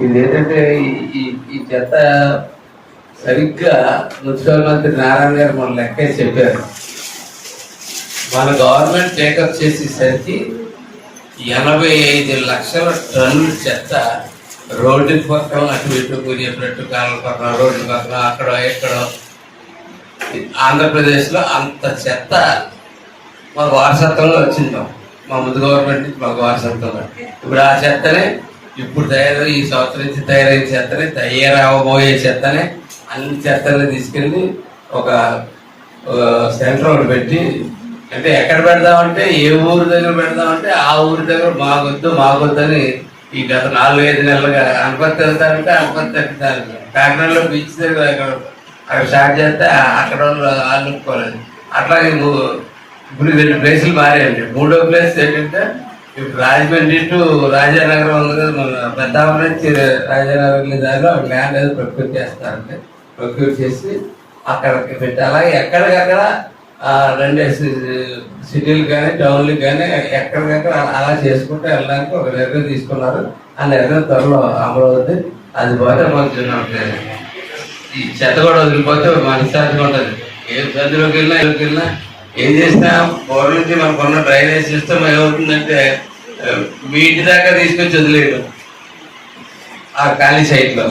ఇదేంటంటే ఈ చెత్త సరిగ్గా మున్సిపల్ మంత్రి నారాయణ గారు మన లెక్క చెప్పారు. మన గవర్నమెంట్ టేకప్ చేసేసరికి 85 లక్షల టన్నుల చెత్త రోడ్డు పక్కన అటు ఇటు చెప్పినట్టు కాలువ పక్కన రోడ్డు పక్కన అక్కడ ఎక్కడో ఆంధ్రప్రదేశ్లో అంత చెత్త మాకు వారసత్వంలో వచ్చింది. మా ముందు గవర్నమెంట్ నుంచి మాకు వారసత్వంలో. ఇప్పుడు ఆ చెత్తనే ఇప్పుడు ఈ సంవత్సరం నుంచి తయారైన చెత్తనే, తయారవబోయే చెత్తనే, అన్ని చెత్తని తీసుకెళ్ళి ఒక సెంటర్ పెట్టి, అంటే ఎక్కడ పెడదామంటే ఏ ఊరు దగ్గర పెడదామంటే ఆ ఊరి దగ్గర మాకొద్దు అని ఈ గత 4-5 నెలలుగా అనుపత్తి వెళ్తారంటే అనుపత్తి వెళ్తారు. కాకినాడలో బీచ్ దగ్గర అక్కడ స్టార్ట్ చేస్తే అక్కడ వాళ్ళు ఆనుకోలేదు. అట్లాగే ఇప్పుడు 2 ప్లేసులు మారాయండి. 3వ ప్లేస్ ఏంటంటే ఇప్పుడు రాజమండ్రి టు రాజానగరం ఉంది కదా, మన పెద్దాపురం నుంచి రాజానగరం దారిలో ల్యాండ్ ఏదో ప్రొక్యూర్ చేస్తారంటే ప్రొక్యూర్ చేసి అక్కడికి పెట్టి, అలాగే ఎక్కడికక్కడ 2 సిటీలు కానీ టౌన్లకు కానీ ఎక్కడికక్కడ అలా చేసుకుంటూ వెళ్ళడానికి ఒక నిర్ణయం తీసుకున్నారు. ఆ నిర్ణయం త్వరలో అమలు అవుతుంది. అది పోతే మనకి ఈ చెత్త కూడా వదిలిపోతే మనశ్శాంతిగా ఉంటుంది. ఏ గదిలోకి వెళ్ళినా ఏం చేసినా బోర్డు నుంచి మనకున్న డ్రైనేజ్ సిస్టమ్ ఏమవుతుందంటే మీ ఇంటి దాకా తీసుకొచ్చి వదిలేయడం ఆ ఖాళీ సైట్లో.